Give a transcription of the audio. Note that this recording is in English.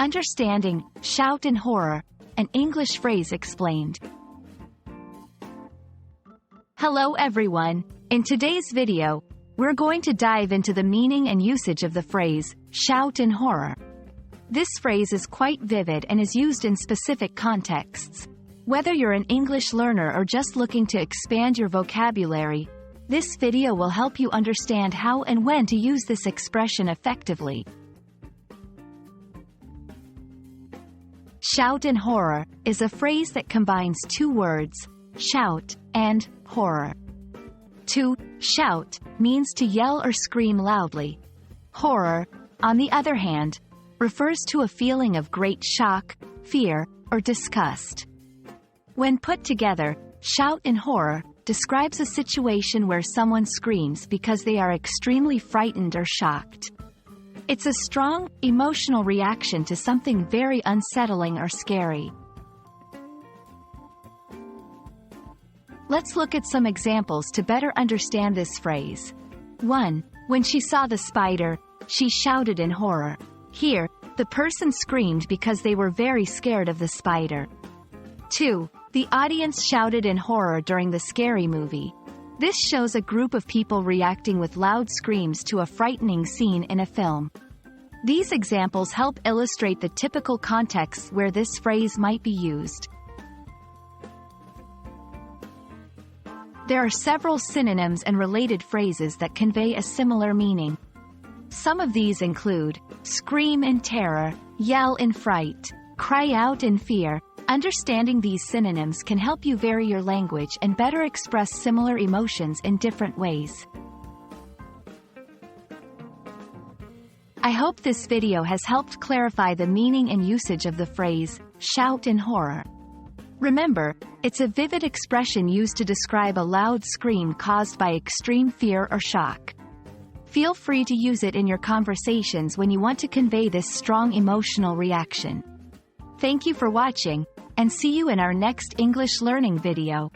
Understanding, shout in horror, an English phrase explained. Hello everyone, in today's video, we're going to dive into the meaning and usage of the phrase, shout in horror. This phrase is quite vivid and is used in specific contexts. Whether you're an English learner or just looking to expand your vocabulary, this video will help you understand how and when to use this expression effectively. Shout in horror is a phrase that combines two words, shout and horror. To shout means to yell or scream loudly. Horror, on the other hand, refers to a feeling of great shock, fear, or disgust. When put together, shout in horror describes a situation where someone screams because they are extremely frightened or shocked. It's a strong, emotional reaction to something very unsettling or scary. Let's look at some examples to better understand this phrase. 1. When she saw the spider, she shouted in horror. Here, the person screamed because they were very scared of the spider. 2. The audience shouted in horror during the scary movie. This shows a group of people reacting with loud screams to a frightening scene in a film. These examples help illustrate the typical contexts where this phrase might be used. There are several synonyms and related phrases that convey a similar meaning. Some of these include scream in terror, yell in fright, cry out in fear. Understanding these synonyms can help you vary your language and better express similar emotions in different ways. I hope this video has helped clarify the meaning and usage of the phrase, shout in horror. Remember, it's a vivid expression used to describe a loud scream caused by extreme fear or shock. Feel free to use it in your conversations when you want to convey this strong emotional reaction. Thank you for watching, and see you in our next English learning video.